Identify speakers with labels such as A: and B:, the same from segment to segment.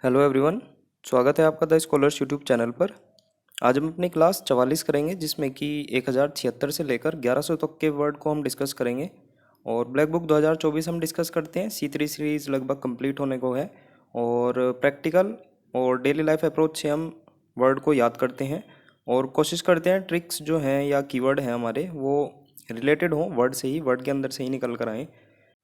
A: Hello everyone. स्वागत है आपका द स्कॉलर्स यूट्यूब चैनल पर। आज हम अपनी क्लास 44 करेंगे, जिसमें कि 1076 से लेकर 1100 तक के वर्ड को हम डिस्कस करेंगे। और ब्लैक बुक 2024 हम डिस्कस करते हैं। C3 सीरीज़ लगभग कंप्लीट होने को है और प्रैक्टिकल और डेली लाइफ अप्रोच से हम वर्ड को याद करते हैं और कोशिश करते हैं ट्रिक्स जो हैं या कीवर्ड हैं हमारे वो रिलेटेड हों वर्ड से ही, वर्ड के अंदर से ही निकल कर आएँ।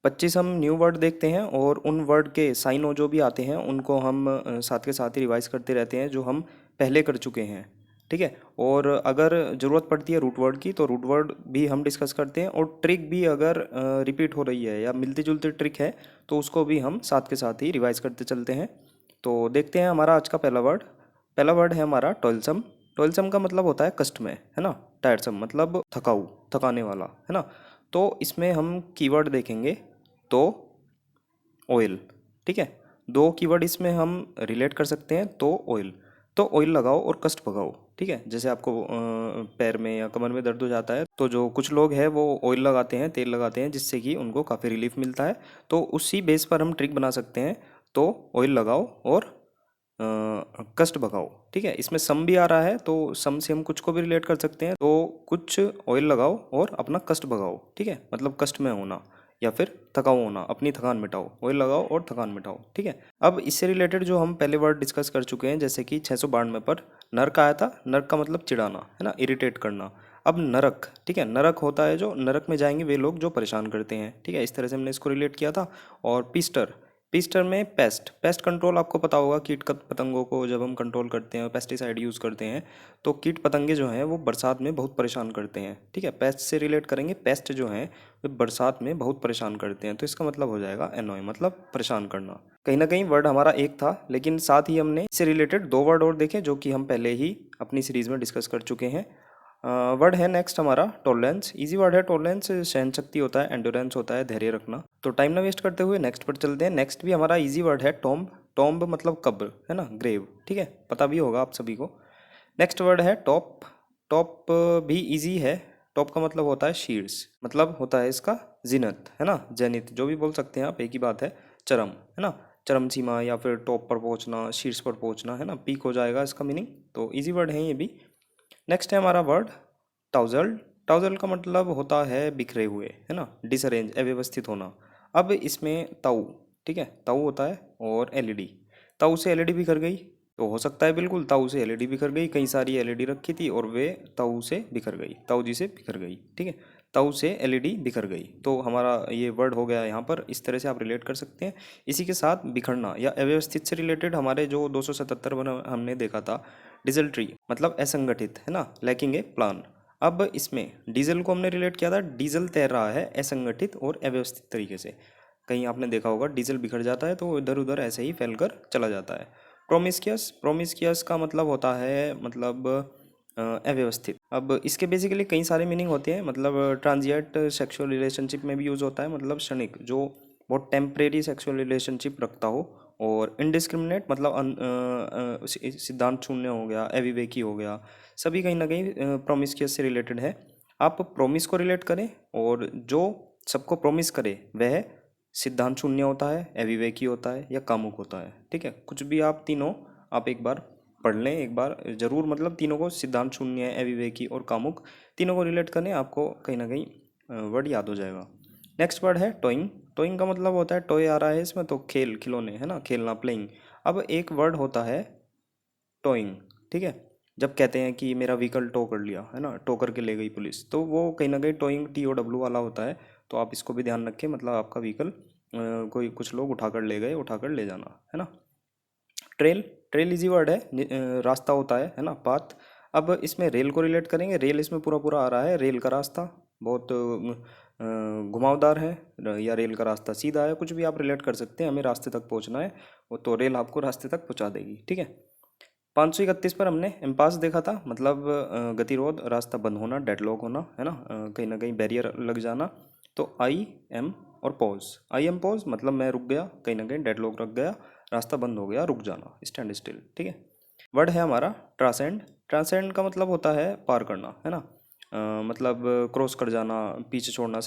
A: 25 हम न्यू वर्ड देखते हैं और उन वर्ड के साइन जो भी आते हैं उनको हम साथ के साथ ही रिवाइज करते रहते हैं जो हम पहले कर चुके हैं। ठीक है। और अगर ज़रूरत पड़ती है रूट वर्ड की तो रूट वर्ड भी हम डिस्कस करते हैं, और ट्रिक भी अगर रिपीट हो रही है या मिलती जुलती ट्रिक है तो उसको भी हम साथ के साथ ही रिवाइज करते चलते हैं। तो देखते हैं हमारा आज का पहला वर्ड है हमारा टॉयलसम। टॉयलसम का मतलब होता है कष्ट में, है ना। टायरसम मतलब थकाऊ, थकाने वाला, है ना। तो इसमें हम कीवर्ड देखेंगे तो ऑयल। ठीक है। दो कीवर्ड इसमें हम रिलेट कर सकते हैं। तो ऑयल, तो ऑयल लगाओ और कष्ट भगाओ। ठीक है। जैसे आपको पैर में या कमर में दर्द हो जाता है तो जो कुछ लोग हैं वो ऑयल लगाते हैं, तेल लगाते हैं, जिससे कि उनको काफ़ी रिलीफ मिलता है। तो उसी बेस पर हम ट्रिक बना सकते हैं। तो ऑयल लगाओ और कष्ट भगाओ। ठीक है। इसमें सम भी आ रहा है तो सम से हम कुछ को भी रिलेट कर सकते हैं। तो कुछ ऑयल लगाओ और अपना कष्ट भगाओ। ठीक है। मतलब कष्ट में होना या फिर थकाऊ होना, अपनी थकान मिटाओ। ऑयल लगाओ और थकान मिटाओ। ठीक है। अब इससे रिलेटेड जो हम पहले वर्ड डिस्कस कर चुके हैं, जैसे कि 692 पर नर्क आया था। नर्क का मतलब चिढ़ाना, है ना, इरिटेट करना। अब नरक, ठीक है, नरक होता है जो नरक में जाएंगे वे लोग जो परेशान करते हैं। ठीक है। इस तरह से हमने इसको रिलेट किया था। और पीस्टर, पीस्टर में पेस्ट, पेस्ट कंट्रोल आपको पता होगा। कीट पतंगों को जब हम कंट्रोल करते हैं, पेस्टिसाइड यूज़ करते हैं, तो कीट पतंगे जो हैं वो बरसात में बहुत परेशान करते हैं। ठीक है। पेस्ट से रिलेट करेंगे। पेस्ट जो हैं वे बरसात में बहुत परेशान करते हैं, तो इसका मतलब हो जाएगा एनॉय, मतलब परेशान करना। कहीं ना कहीं वर्ड हमारा एक था, लेकिन साथ ही हमने इससे रिलेटेड दो वर्ड और देखे जो कि हम पहले ही अपनी सीरीज में डिस्कस कर चुके हैं। वर्ड है नेक्स्ट हमारा टॉलरेंस। इजी वर्ड है टॉलरेंस। सहन शक्ति होता है, एंडोरेंस होता है, धैर्य रखना। तो टाइम ना वेस्ट करते हुए नेक्स्ट पर चलते हैं। नेक्स्ट भी हमारा इजी वर्ड है टॉम्ब। टॉम्ब मतलब कब्र, है ना, ग्रेव। ठीक है, पता भी होगा आप सभी को। नेक्स्ट वर्ड है टॉप। टॉप भी इजी है। टॉप का मतलब होता है शीर्ष, मतलब होता है इसका जिनत, है ना, जनित, जो भी बोल सकते हैं आप, एक ही बात है। चरम, है ना, चरम सीमा या फिर टॉप पर पहुंचना, शीर्ष पर पहुंचना, है ना, पीक हो जाएगा इसका मीनिंग। तो इजी वर्ड है ये भी। नेक्स्ट है हमारा वर्ड टाउजल। टाउजल का मतलब होता है बिखरे हुए, है ना, डिसअरेंज, अव्यवस्थित होना। अब इसमें ताऊ, ठीक है, ताऊ होता है, और एलईडी। ताऊ से एलईडी बिखर गई तो हो सकता है बिल्कुल ताऊ से एलईडी बिखर गई। कई सारी एलईडी रखी थी और वे ताऊ से बिखर गई, ताऊ जी से बिखर गई। ठीक है। ताऊ से एलईडी बिखर गई, तो हमारा ये वर्ड हो गया यहाँ पर। इस तरह से आप रिलेट कर सकते हैं। इसी के साथ बिखरना या अव्यवस्थित से रिलेटेड हमारे जो 277 हमने देखा था, डिजल्ट्री मतलब असंगठित, है ना, लैकिंग ए प्लान। अब इसमें डीजल को हमने रिलेट किया था, डीजल तैर रहा है असंगठित और अव्यवस्थित तरीके से। कहीं आपने देखा होगा डीजल बिखर जाता है तो इधर उधर ऐसे ही फैलकर चला जाता है। प्रोमिस्कियस, प्रोमिस्कियस का मतलब होता है मतलब अव्यवस्थित। अब इसके बेसिकली कई सारे मीनिंग होते हैं। मतलब ट्रांजिएंट सेक्सुअल रिलेशनशिप में भी यूज़ होता है, मतलब क्षणिक, जो बहुत टेम्परेरी सेक्सुअल रिलेशनशिप रखता हो। और इनडिस्क्रिमिनेट मतलब सिद्धांत शून्य हो गया, अविवेकी हो गया, सभी कहीं ना कहीं प्रोमिस्कियस से रिलेटेड है। आप प्रोमिस को रिलेट करें और जो सबको प्रोमिस करे वह सिद्धांत शून्य होता है, अविवेकी होता है या कामुक होता है। ठीक है। कुछ भी आप तीनों आप एक बार पढ़ लें, एक बार जरूर, मतलब तीनों को, सिद्धांत शून्य, अविवेकी और कामुक, तीनों को रिलेट करें, आपको कहीं ना कहीं वर्ड याद हो जाएगा। नेक्स्ट वर्ड है टॉइंग। टॉइंग का मतलब होता है, टॉय आ रहा है इसमें तो खेल, खिलौने, है ना, खेलना, प्लेइंग। अब एक वर्ड होता है टोइंग। ठीक है। जब कहते हैं कि मेरा व्हीकल टो कर लिया, है ना, टो करके ले गई पुलिस, तो वो कहीं ना कहीं टोइंग TOW वाला होता है। तो आप इसको भी ध्यान रखें, मतलब आपका व्हीकल कोई कुछ लोग उठाकर ले गए, उठाकर ले जाना, है ना। ट्रेल, ट्रेल इजी वर्ड है, रास्ता होता है ना, पाथ। अब इसमें रेल को रिलेट करेंगे। रेल इसमें पूरा पूरा आ रहा है। रेल का रास्ता बहुत घुमावदार है, या रेल का रास्ता सीधा है, कुछ भी आप रिलेट कर सकते हैं। हमें रास्ते तक पहुंचना है, वो तो रेल आपको रास्ते तक पहुंचा देगी। ठीक है। 531 पर हमने एम्पास देखा था, मतलब गतिरोध, रास्ता बंद होना, डेडलॉक होना, है ना, कहीं ना कहीं बैरियर लग जाना। तो आई एम और पॉज, आई एम पॉज मतलब मैं रुक गया, कहीं ना कहीं डेडलॉक रख गया, रास्ता बंद हो गया, रुक जाना, स्टैंड स्टिल। ठीक है। वर्ड है हमारा ट्रांसेंड। ट्रांसेंड का मतलब होता है पार करना, है ना, मतलब क्रॉस कर जाना, पीछे छोड़ना,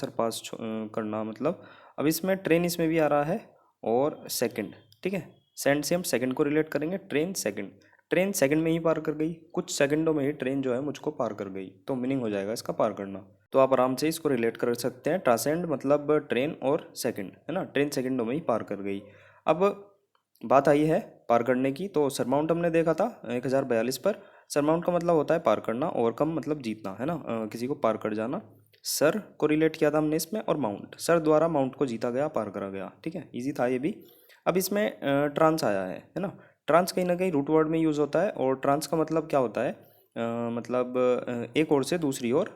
A: करना, मतलब। अब इसमें ट्रेन इसमें भी आ रहा है और सेकंड। ठीक है। सेंड से हम सेकंड को रिलेट करेंगे, ट्रेन सेकंड, ट्रेन सेकंड में ही पार कर गई, कुछ सेकंडों में ही ट्रेन जो है मुझको पार कर गई, तो मीनिंग हो जाएगा इसका पार करना। तो आप आराम से इसको रिलेट कर सकते हैं, ट्रांसेंड मतलब ट्रेन और सेकंड, है ना, ट्रेन सेकंडों में ही पार कर गई। अब बात आई है पार करने की, तो सरमाउंट हमने देखा था 1042 पर। सरमाउंट का मतलब होता है पार करना, ओवरकम मतलब जीतना, है ना, किसी को पार कर जाना। सर को रिलेट किया था हमने इसमें, और माउंट, सर द्वारा माउंट को जीता गया, पार करा गया, ठीक है, इजी था ये भी। अब इसमें ट्रांस आया है ना। ट्रांस कहीं ना कहीं रूट वर्ड में यूज़ होता है, और ट्रांस का मतलब क्या होता है, मतलब एक ओर से दूसरी ओर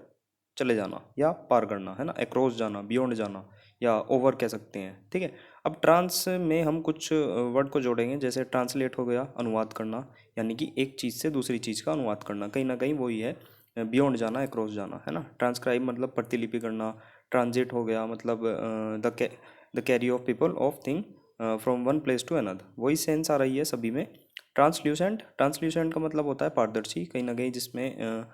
A: चले जाना या पार करना, है ना, अक्रॉस जाना, बियॉन्ड जाना, या ओवर कह सकते हैं, ठीक है। अब ट्रांस में हम कुछ वर्ड को जोड़ेंगे, जैसे ट्रांसलेट हो गया, अनुवाद करना, यानी कि एक चीज़ से दूसरी चीज़ का अनुवाद करना, कहीं ना कहीं वही है बियॉन्ड जाना, अक्रॉस जाना, है ना। ट्रांसक्राइब मतलब प्रतिलिपि करना। ट्रांजिट हो गया मतलब the carry of people of thing from one place to another, वही सेंस आ रही है सभी में। ट्रांसल्यूसेंट, ट्रांसल्यूसेंट का मतलब होता है पारदर्शी, कहीं ना कहीं जिसमें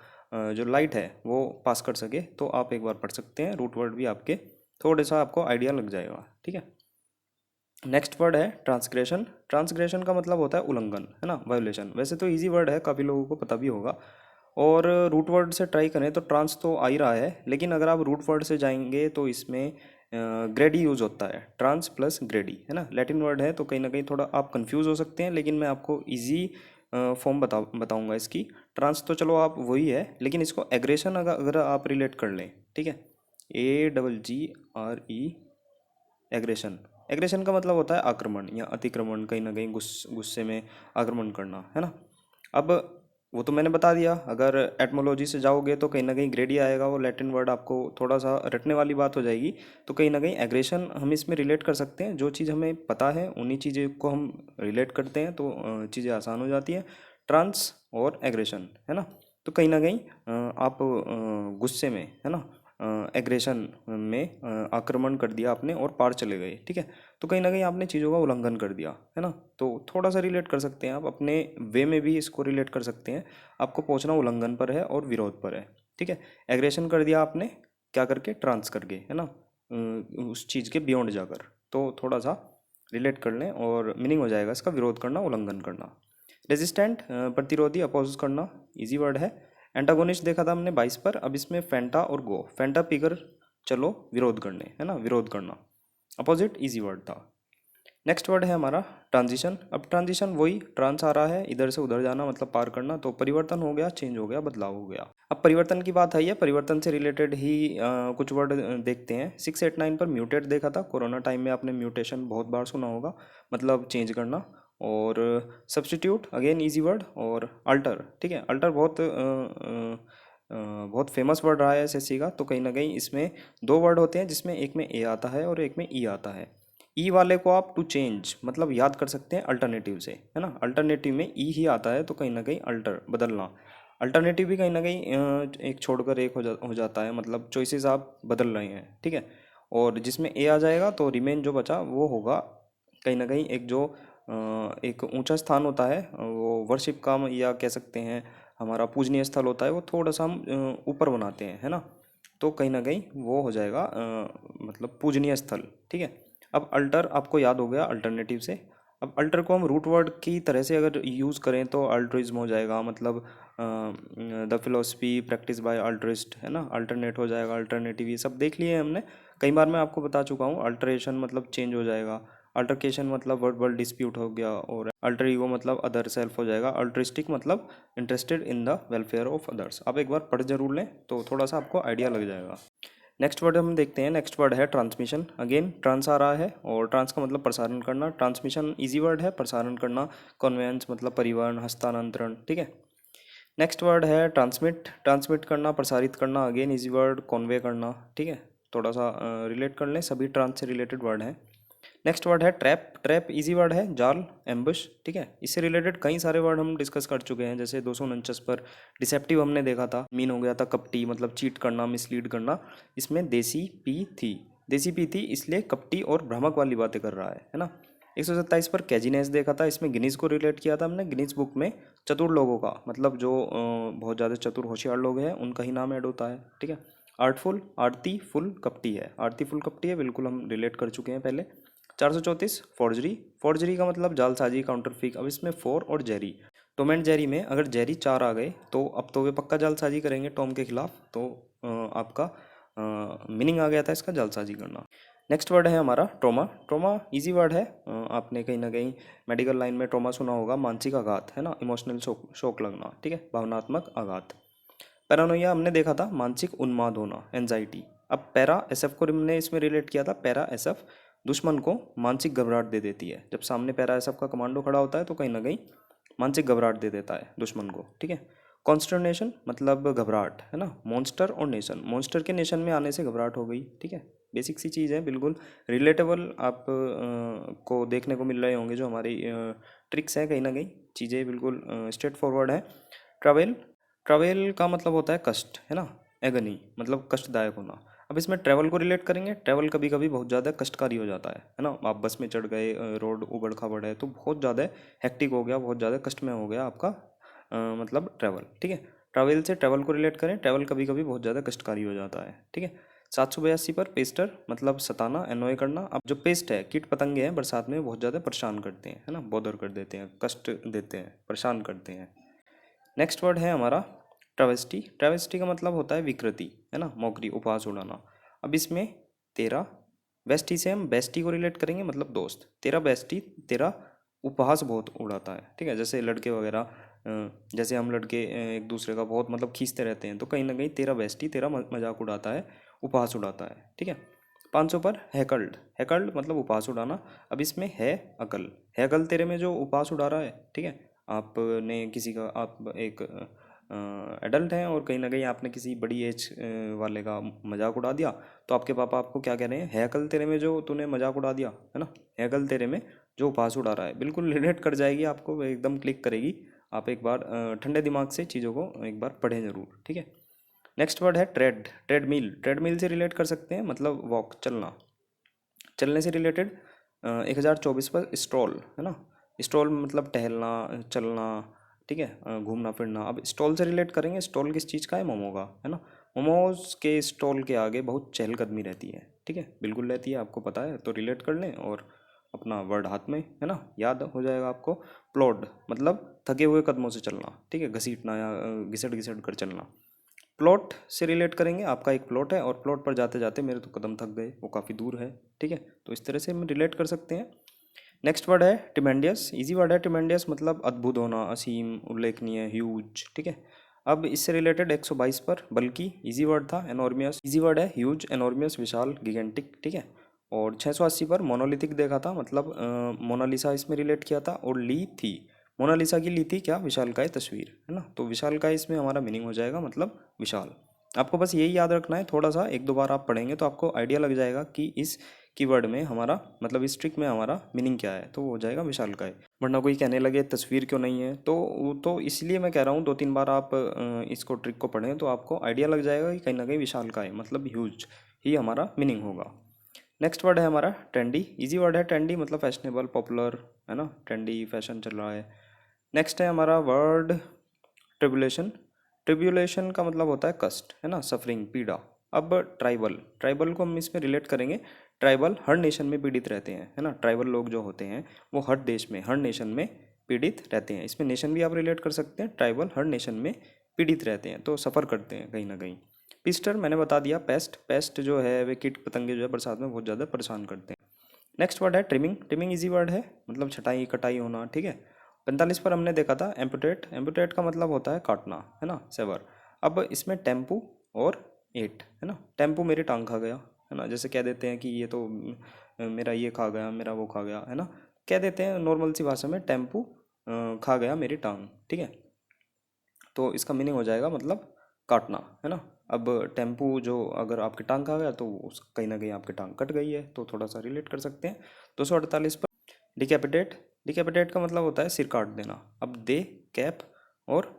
A: जो लाइट है वो पास कर सके, तो आप एक बार पढ़ सकते हैं, रूट वर्ड भी आपके थोड़ा सा आपको आइडिया लग जाएगा, ठीक है। नेक्स्ट वर्ड है ट्रांसग्रेशन। ट्रांसग्रेशन का मतलब होता है उल्लंघन, है ना, वायोलेशन। वैसे तो इजी वर्ड है, काफ़ी लोगों को पता भी होगा। और रूट वर्ड से ट्राई करें तो ट्रांस तो आ ही रहा है, लेकिन अगर आप रूट वर्ड से जाएंगे तो इसमें ग्रेडी यूज़ होता है, ट्रांस प्लस ग्रेडी, है ना, लैटिन वर्ड है, तो कहीं ना कहीं थोड़ा आप कंफ्यूज हो सकते हैं, लेकिन मैं आपको इजी फॉर्म बताऊंगा इसकी। ट्रांस तो चलो आप वही है, लेकिन इसको एग्रेशन अगर आप रिलेट कर लें, ठीक है, AGGRE, एग्रेशन। एग्रेशन का मतलब होता है आक्रमण या अतिक्रमण, कहीं ना कहीं गुस्से में आक्रमण करना, है ना। अब वो तो मैंने बता दिया, अगर एटमोलॉजी से जाओगे तो कहीं ना कहीं ग्रेडी आएगा, वो लैटिन वर्ड आपको थोड़ा सा रटने वाली बात हो जाएगी। तो कहीं ना कहीं एग्रेशन हम इसमें रिलेट कर सकते हैं, जो चीज़ हमें पता है उन्हीं चीज़ों को हम रिलेट करते हैं, तो चीज़ें आसान हो जाती हैं। ट्रांस और एग्रेशन, है ना, तो कहीं ना कहीं आप गुस्से में, है ना, एग्रेशन में आक्रमण कर दिया आपने और पार चले गए, ठीक है। तो कहीं ना कहीं आपने चीज़ों का उल्लंघन कर दिया, है ना। तो थोड़ा सा रिलेट कर सकते हैं आप, अपने वे में भी इसको रिलेट कर सकते हैं। आपको पहुंचना उल्लंघन पर है और विरोध पर है, ठीक है। एग्रेशन कर दिया आपने, क्या करके, ट्रांस करके, है ना, उस चीज़ के बियॉन्ड जाकर, तो थोड़ा सा रिलेट कर लें और मीनिंग हो जाएगा इसका, विरोध करना, उल्लंघन करना। रेजिस्टेंट प्रतिरोधी, अपोज करना, इजी वर्ड है। एंटागोनिस्ट देखा था हमने 22 पर। अब इसमें फेंटा और गो, फेंटा पीकर चलो विरोध करने, है ना, विरोध करना, अपोजिट, इजी वर्ड था। नेक्स्ट वर्ड है हमारा ट्रांजिशन। अब ट्रांजिशन वही, ट्रांस आ रहा है, इधर से उधर जाना मतलब पार करना, तो परिवर्तन हो गया, चेंज हो गया, बदलाव हो गया। अब परिवर्तन की बात आई है, परिवर्तन से रिलेटेड ही कुछ वर्ड देखते हैं। 689 पर म्यूटेट देखा था, कोरोना टाइम में आपने म्यूटेशन बहुत बार सुना होगा, मतलब चेंज करना। और सब्स्टिट्यूट अगेन इजी वर्ड, और अल्टर, ठीक है, अल्टर बहुत फेमस वर्ड रहा है एसएससी का, तो कहीं ना कहीं इसमें दो वर्ड होते हैं, जिसमें एक में ए आता है और एक में ई आता है। ई वाले को आप टू चेंज मतलब याद कर सकते हैं अल्टरनेटिव से, है ना, अल्टरनेटिव में ई ही आता है, तो कहीं ना कहीं अल्टर, बदलना। अल्टरनेटिव भी कहीं ना कहीं एक छोड़कर एक हो जाता है, मतलब चॉइसेस आप बदल रहे हैं, ठीक है। और जिसमें ए आ जाएगा तो रिमेन जो बचा वो होगा कहीं ना कहीं एक जो एक ऊंचा स्थान होता है, वो वर्शिप का या कह सकते हैं हमारा पूजनीय स्थल होता है, वो थोड़ा सा हम ऊपर बनाते हैं, है ना, तो कहीं ना कहीं वो हो जाएगा मतलब पूजनीय स्थल, ठीक है। अब अल्टर आपको याद हो गया अल्टरनेटिव से। अब अल्टर को हम रूट वर्ड की तरह से अगर यूज़ करें तो अल्ट्रिज्म हो जाएगा, मतलब द फिलोसफी प्रैक्टिस बाय अल्ट्रिस्ट, है ना, अल्टरनेट हो जाएगा, अल्टरनेटिव, ये सब देख लिए हमने कई बार, मैं आपको बता चुका हूँ। अल्टरेशन मतलब चेंज हो जाएगा, अल्टरकेशन मतलब वर्बल डिस्प्यूट हो गया, और अल्टर ईगो मतलब अदर सेल्फ हो जाएगा, अल्ट्रिस्टिक मतलब interested in the welfare of others. आप एक बार पढ़ जरूर लें तो थोड़ा सा आपको आइडिया लग जाएगा। नेक्स्ट वर्ड हम देखते हैं, नेक्स्ट वर्ड है ट्रांसमिशन। अगेन ट्रांस आ रहा है, और ट्रांस का मतलब प्रसारण करना, ट्रांसमिशन इजी वर्ड है, प्रसारण करना, कन्वेंस मतलब परिवहन, हस्तांतरण, ठीक है। नेक्स्ट वर्ड है ट्रांसमिट, ट्रांसमिट करना, प्रसारित करना, अगेन इजी वर्ड, कॉन्वे करना, ठीक है। थोड़ा सा रिलेट कर लें, सभी ट्रांस से रिलेटेड वर्ड हैं। नेक्स्ट वर्ड है ट्रैप, ट्रैप इजी वर्ड है, जाल, एम्बुश, ठीक है। इससे रिलेटेड कई सारे वर्ड हम डिस्कस कर चुके हैं, जैसे 249 पर डिसेप्टिव हमने देखा था, मीन हो गया था कपटी, मतलब चीट करना, मिसलीड करना। इसमें देसी पी थी, देसी पी थी, इसलिए कपटी और भ्रामक वाली बातें कर रहा है ना। 127 पर कैजीनेस देखा था, इसमें गिनीज को रिलेट किया था हमने, गिनीज बुक में चतुर लोगों का मतलब जो बहुत ज़्यादा चतुर होशियार लोग हैं उनका ही नाम ऐड होता है, ठीक है। आर्टफुल, आरती फुल कपटी है, आरती फुल कपटी है, बिल्कुल हम रिलेट कर चुके हैं पहले। 434 फोर्जरी, फोर्जरी का मतलब जालसाजी, काउंटरफीक। अब इसमें फोर और जेरी, टॉम एंड जेरी में अगर जेरी 4 आ गए तो अब तो वे पक्का जालसाजी करेंगे टॉम के खिलाफ, तो आपका मीनिंग आ गया था इसका जालसाजी करना। नेक्स्ट वर्ड है हमारा ट्रोमा। ट्रोमा इजी वर्ड है, आपने कहीं ना कहीं मेडिकल लाइन में ट्रोमा सुना होगा, मानसिक आघात है ना, इमोशनल शोक, शोक लगना, ठीक है, भावनात्मक आघात। पैरानोइया हमने देखा था मानसिक उन्माद होना, एंजाइटी। अब पैरा एसएफ को हमने इसमें रिलेट किया था, पैरा एसएफ दुश्मन को मानसिक घबराहट दे देती है। जब सामने पैरा एसएफ का कमांडो खड़ा होता है तो कहीं ना कहीं मानसिक घबराहट दे देता है दुश्मन को, ठीक है। कॉन्स्टर्नेशन मतलब घबराहट है ना। मॉन्स्टर और नेशन, मॉन्स्टर के नेशन में आने से घबराहट हो गई, ठीक है। बेसिक सी चीज़ है, बिल्कुल रिलेटेबल आप को देखने को मिल रहे होंगे जो हमारी ट्रिक्स हैं, कहीं ना कहीं चीज़ें बिल्कुल स्ट्रेट फॉरवर्ड है। ट्रैवल, ट्रैवल का मतलब होता है कष्ट है ना, एगनी मतलब कष्टदायक होना। अब इसमें ट्रैवल को रिलेट करेंगे, ट्रैवल कभी कभी बहुत ज़्यादा कष्टकारी हो जाता है ना। आप बस में चढ़ गए, रोड उबड़ खाबड़ है तो बहुत ज़्यादा हेक्टिक हो गया, बहुत ज़्यादा कष्टमय हो गया आपका मतलब ट्रैवल, ठीक है। ट्रैवल से ट्रैवल को रिलेट करें, ट्रैवल कभी कभी बहुत ज़्यादा कष्टकारी हो जाता है, ठीक है। 782 पर पेस्टर मतलब सताना, एनॉय करना। अब जो पेस्ट है, कीट पतंगे हैं, बरसात में बहुत ज़्यादा परेशान करते हैं है ना, बॉदर कर देते हैं, कष्ट देते हैं, परेशान करते हैं। नेक्स्ट वर्ड है हमारा ट्रावेस्टी। ट्रावेस्टी का मतलब होता है विकृति है ना, मौकरी, उपहास उड़ाना। अब इसमें तेरा बेस्टी से हम बेस्टी को रिलेट करेंगे, मतलब दोस्त। तेरा बेस्टी तेरा उपहास बहुत उड़ाता है, ठीक है। जैसे लड़के वगैरह जैसे हम लड़के एक दूसरे का बहुत मतलब खींचते रहते हैं, तो कहीं ना कहीं तेरा बेस्टी तेरा मजाक उड़ाता है, उपहास उड़ाता है, ठीक है। 500 पर हैकल्ड, हैकल्ड मतलब उपहास उड़ाना। अब इसमें है अकल, है अकल तेरे में जो उपहास उड़ा रहा है, ठीक है। आपने किसी का, आप एक एडल्ट हैं और कहीं ना कहीं आपने किसी बड़ी एज वाले का मजाक उड़ा दिया, तो आपके पापा आपको क्या कह रहे हैं, है अकल तेरे में जो तूने मजाक उड़ा दिया है ना, है अकल तेरे में जो उपहास उड़ा रहा है। बिल्कुल रिलेट कर जाएगी आपको, एकदम क्लिक करेगी। आप एक बार ठंडे दिमाग से चीज़ों को एक बार पढ़ें ज़रूर, ठीक है। नेक्स्ट वर्ड है ट्रेड, ट्रेडमिल। ट्रेडमिल से रिलेट कर सकते हैं, मतलब वॉक, चलना। चलने से रिलेटेड 1024 पर स्ट्रॉल है ना, स्ट्रॉल मतलब टहलना, चलना, ठीक है, घूमना फिरना। अब स्टॉल से रिलेट करेंगे, स्टॉल किस चीज़ का है, मोमो का है ना। मोमोज के स्टॉल के आगे बहुत चहलकदमी रहती है, ठीक है, बिल्कुल रहती है, आपको पता है तो रिलेट कर लें और अपना वर्ड हाथ में है ना, याद हो जाएगा आपको। प्लॉड मतलब थके हुए कदमों से चलना, ठीक है, घसीटना या घिसट घिसट कर चलना। प्लॉट से रिलेट करेंगे, आपका एक प्लॉट है और प्लॉट पर जाते जाते मेरे तो कदम थक गए, वो काफ़ी दूर है, ठीक है, तो इस तरह से हम रिलेट कर सकते हैं। नेक्स्ट वर्ड है टिमेंडियस, इजी वर्ड है टिमेंडियस, मतलब अद्भुत होना, असीम, उल्लेखनीय, ह्यूज, ठीक है। अब इससे रिलेटेड 122 पर बल्कि इजी वर्ड था, एनॉर्मियस, इजी वर्ड है, ह्यूज, एनॉर्मियस, विशाल, गिगेंटिक, ठीक है। और 680 पर मोनोलिथिक देखा था, मतलब मोनालिसा इसमें रिलेट किया था। और ली थी, मोनालिसा की ली थी क्या, विशालकाय तस्वीर है ना, तो विशालकाय इसमें हमारा मीनिंग हो जाएगा, मतलब विशाल। आपको बस यही याद रखना है, थोड़ा सा एक दो बार आप पढ़ेंगे तो आपको आइडिया लग जाएगा कि इस कीवर्ड में हमारा मतलब इस ट्रिक में हमारा मीनिंग क्या है, तो वो हो जाएगा विशालकाय। वरना कोई कहने लगे तस्वीर क्यों नहीं है, तो वो तो इसलिए मैं कह रहा हूँ 2-3 बार आप इसको ट्रिक को पढ़ें तो आपको आइडिया लग जाएगा कि कहीं ना कहीं विशालकाय मतलब ह्यूज ही हमारा मीनिंग होगा। नेक्स्ट वर्ड है हमारा ट्रेंडी, इजी वर्ड है ट्रेंडी, मतलब फैशनेबल, पॉपुलर है ना, ट्रेंडी फैशन चल रहा है। नेक्स्ट है हमारा वर्ड ट्रिबुलेशन। ट्रिब्यूलेशन का मतलब होता है कष्ट है ना, सफरिंग, पीड़ा। अब ट्राइबल, ट्राइबल को हम इसमें रिलेट करेंगे, ट्राइबल हर नेशन में पीड़ित रहते हैं है ना, ट्राइबल लोग जो होते हैं वो हर देश में, हर नेशन में पीड़ित रहते हैं। इसमें नेशन भी आप रिलेट कर सकते हैं, ट्राइबल हर नेशन में पीड़ित रहते हैं तो सफ़र करते हैं कहीं ना कहीं। पिस्टर मैंने बता दिया, पेस्ट, पेस्ट जो है वे कीट पतंगे जो है बरसात में बहुत ज़्यादा परेशान करते हैं। नेक्स्ट वर्ड है ट्रिमिंग, ट्रिमिंग इजी वर्ड है, मतलब छटाई, कटाई होना, ठीक है। 45 पर हमने देखा था एम्पुटेट, एम्पुटेट का मतलब होता है काटना है ना, सेवर। अब इसमें टेम्पू और एट है ना, टेम्पू मेरी टांग खा गया है ना, जैसे कह देते हैं कि ये तो मेरा ये खा गया, मेरा वो खा गया है ना, कह देते हैं नॉर्मल सी भाषा में, टेम्पू खा गया मेरी टांग, ठीक है। तो इसका मीनिंग हो जाएगा मतलब काटना है ना। अब टेम्पू जो अगर आपकी टांग खा गया तो उस कहीं ना कहीं आपकी टांग कट गई है, तो थोड़ा सा रिलेट कर सकते हैं। 248 पर डिकैपिटेट, डिकैपिटेट का मतलब होता है सिर काट देना। अब दे, कैप और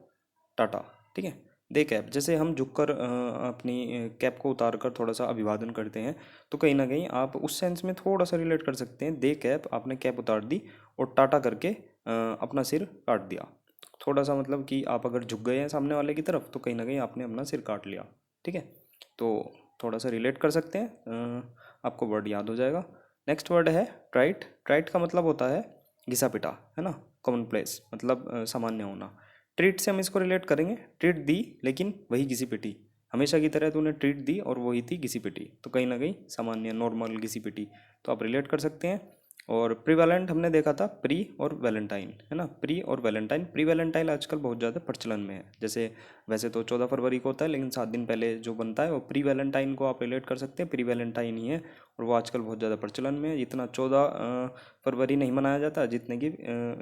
A: टाटा, ठीक है। दे कैप, जैसे हम झुककर अपनी कैप को उतार कर थोड़ा सा अभिवादन करते हैं, तो कहीं ना कहीं आप उस सेंस में थोड़ा सा रिलेट कर सकते हैं। दे कैप, आपने कैप उतार दी और टाटा करके अपना सिर काट दिया। थोड़ा सा मतलब कि आप अगर झुक गए हैं सामने वाले की तरफ तो कहीं ना कहीं आपने अपना सिर काट लिया, ठीक है। तो थोड़ा सा रिलेट कर सकते हैं, आपको वर्ड याद हो जाएगा। नेक्स्ट वर्ड है ट्राइट। ट्राइट का मतलब होता है घिसा पिटा, है ना, कॉमन प्लेस, मतलब सामान्य होना। ट्रीट से हम इसको रिलेट करेंगे, ट्रीट दी लेकिन वही घिसी पिटी, हमेशा की तरह तूने ट्रीट दी और वही थी घिसी पिटी, तो कहीं ना कहीं सामान्य नॉर्मल घिसी पिटी, तो आप रिलेट कर सकते हैं। और प्रीवैलेंट हमने देखा था प्री और वैलेंटाइन, है ना, प्री और वैलेंटाइन। प्री वैलेंटाइन आजकल बहुत ज़्यादा प्रचलन में है, जैसे वैसे तो 14 फरवरी को होता है लेकिन 7 दिन पहले जो बनता है वो प्री वैलेंटाइन को आप रिलेट कर सकते हैं, प्री वैलेंटाइन ही है। और वो आजकल बहुत ज़्यादा प्रचलन में है, इतना 14 फरवरी नहीं मनाया जाता जितने कि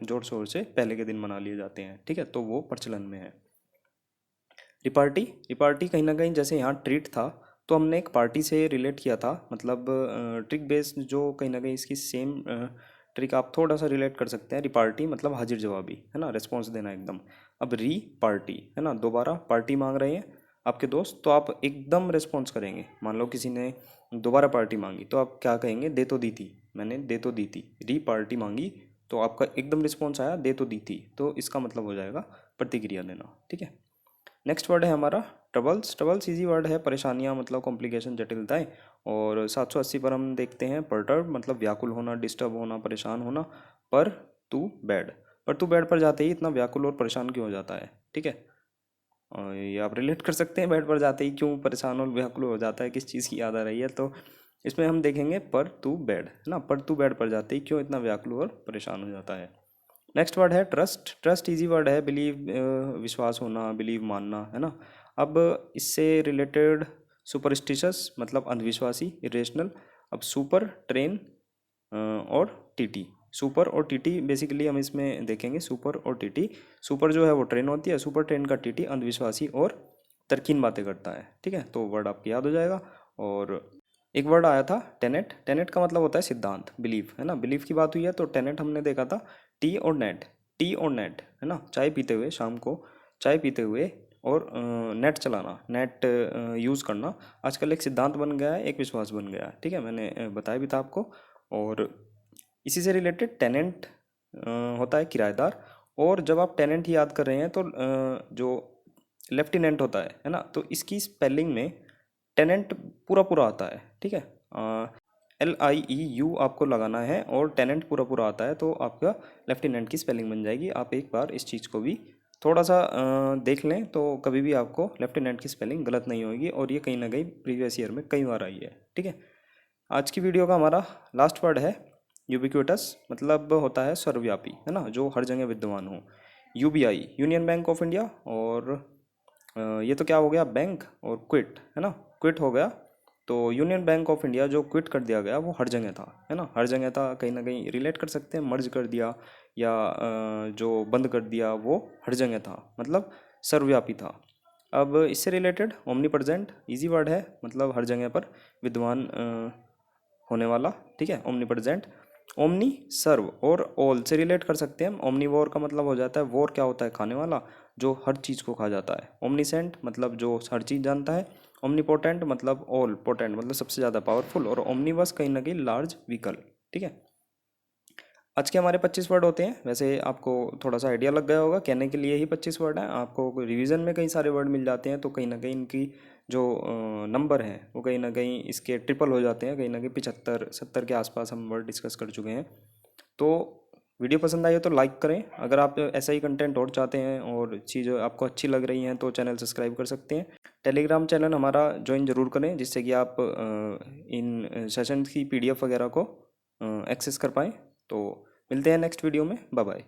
A: जोर शोर से पहले के दिन मना लिए जाते हैं, ठीक है, तो वो प्रचलन में है। रिपार्टी। रिपार्टी कहीं ना कहीं जैसे यहाँ ट्रीट था तो हमने एक पार्टी से रिलेट किया था, मतलब ट्रिक बेस्ड जो कहीं ना कहीं इसकी सेम ट्रिक आप थोड़ा सा रिलेट कर सकते हैं। रिपार्टी मतलब हाजिर जवाबी, है ना, रिस्पॉन्स देना एकदम। अब री पार्टी, है ना, दोबारा पार्टी मांग रहे हैं आपके दोस्त, तो आप एकदम रिस्पॉन्स करेंगे। मान लो किसी ने दोबारा पार्टी मांगी तो आप क्या कहेंगे, दे तो दी थी, मैंने दे तो दी थी। री पार्टी मांगी तो आपका एकदम रिस्पॉन्स आया, दे तो दी थी, तो इसका मतलब हो जाएगा प्रतिक्रिया देना, ठीक है। नेक्स्ट वर्ड है हमारा ट्रबल्स। ट्रबल्स इजी वर्ड है, परेशानियां मतलब कॉम्प्लिकेशन, जटिलताएं। और 780 पर हम देखते हैं परटर्ब मतलब व्याकुल होना, डिस्टर्ब होना, परेशान होना। पर तू बैड, पर तू बैड पर जाते ही इतना व्याकुल और परेशान क्यों हो जाता है, ठीक है। और ये आप रिलेट कर सकते हैं, बेड पर जाते ही क्यों परेशान और व्याकुल हो जाता है, किस चीज़ की याद आ रही है, तो इसमें हम देखेंगे पर तू बेड, है ना, पर तू बेड पर जाते ही क्यों इतना व्याकुल और परेशान हो जाता है। नेक्स्ट वर्ड है ट्रस्ट। ट्रस्ट इजी वर्ड है, बिलीव विश्वास होना, बिलीव मानना, है ना। अब इससे रिलेटेड सुपरस्टिशस मतलब अंधविश्वासी, इरेशनल। अब सुपर, ट्रेन और टीटी। सुपर और टीटी बेसिकली हम इसमें देखेंगे, सुपर और टीटी। सुपर जो है वो ट्रेन होती है, सुपर ट्रेन का टीटी अंधविश्वासी और तर्कीन बातें करता है, ठीक है, तो वर्ड आपको याद हो जाएगा। और एक वर्ड आया था टेनेट। टेनेट का मतलब होता है सिद्धांत, बिलीफ, है ना, बिलीफ की बात हुई है तो टेनेट हमने देखा था टी और नेट। टी और नेट, है ना, चाय पीते हुए शाम को, चाय पीते हुए और नेट चलाना, नेट यूज़ करना आजकल एक सिद्धांत बन गया है, एक विश्वास बन गया है, ठीक है, मैंने बताया भी था आपको। और इसी से रिलेटेड टेनेंट होता है किराएदार। और जब आप टेनेंट ही याद कर रहे हैं तो जो लेफ्टिनेंट होता है ना, तो इसकी स्पेलिंग में टेनेंट पूरा पूरा आता है, ठीक है, LIEU आपको लगाना है और टेनेंट पूरा पूरा आता है तो आपका लेफ्टिनेंट की स्पेलिंग बन जाएगी। आप एक बार इस चीज़ को भी थोड़ा सा देख लें तो कभी भी आपको लेफ्टिनेंट की स्पेलिंग गलत नहीं होगी, और ये कहीं ना कहीं प्रीवियस ईयर में कई बार आई है, ठीक है। आज की वीडियो का हमारा लास्ट वर्ड है यूबिक्विटस, मतलब होता है सर्वव्यापी, है ना, जो हर जगह विद्यमान हो। UBI union bank of India. और ये तो क्या हो गया, बैंक और क्विट, है ना, क्विट हो गया। तो यूनियन बैंक ऑफ इंडिया जो क्विट कर दिया गया वो हर जगह था, है ना, हर जगह था, कहीं ना कहीं रिलेट कर सकते हैं, मर्ज कर दिया या जो बंद कर दिया वो हर जगह था, मतलब सर्वव्यापी था। अब इससे related omni present easy word है, मतलब हर जगह पर विद्यमान होने वाला, ठीक है, ओमनी प्रेजेंट। ओमनी सर्व और ऑल से रिलेट कर सकते हैं हम। ओमनीवोर का मतलब हो जाता है, वोर क्या होता है, खाने वाला, जो हर चीज़ को खा जाता है। ओमनीसेंट मतलब जो हर चीज़ जानता है। ओमनीपोटेंट मतलब ऑल पोटेंट मतलब सबसे ज़्यादा पावरफुल। और ओमनीवर्स कहीं ना कहीं लार्ज व्हीकल, ठीक है। आज के हमारे 25 वर्ड होते हैं, वैसे आपको थोड़ा सा आइडिया लग गया होगा, कहने के लिए ही 25 वर्ड हैं, आपको रिवीजन में कई सारे वर्ड मिल जाते हैं, तो कहीं ना कहीं इनकी जो नंबर हैं वो कहीं ना कहीं इसके ट्रिपल हो जाते हैं, कहीं ना कहीं 75-70 के आसपास हम वर्ड डिस्कस कर चुके हैं। तो वीडियो पसंद आई हो तो लाइक करें, अगर आप ऐसा ही कंटेंट और चाहते हैं और चीज़ आपको अच्छी लग रही हैं तो चैनल सब्सक्राइब कर सकते हैं। टेलीग्राम चैनल हमारा ज्वाइन ज़रूर करें जिससे कि आप इन सेशंस की PDF वगैरह को एक्सेस कर पाएँ। तो मिलते हैं नेक्स्ट वीडियो में, बाय बाय।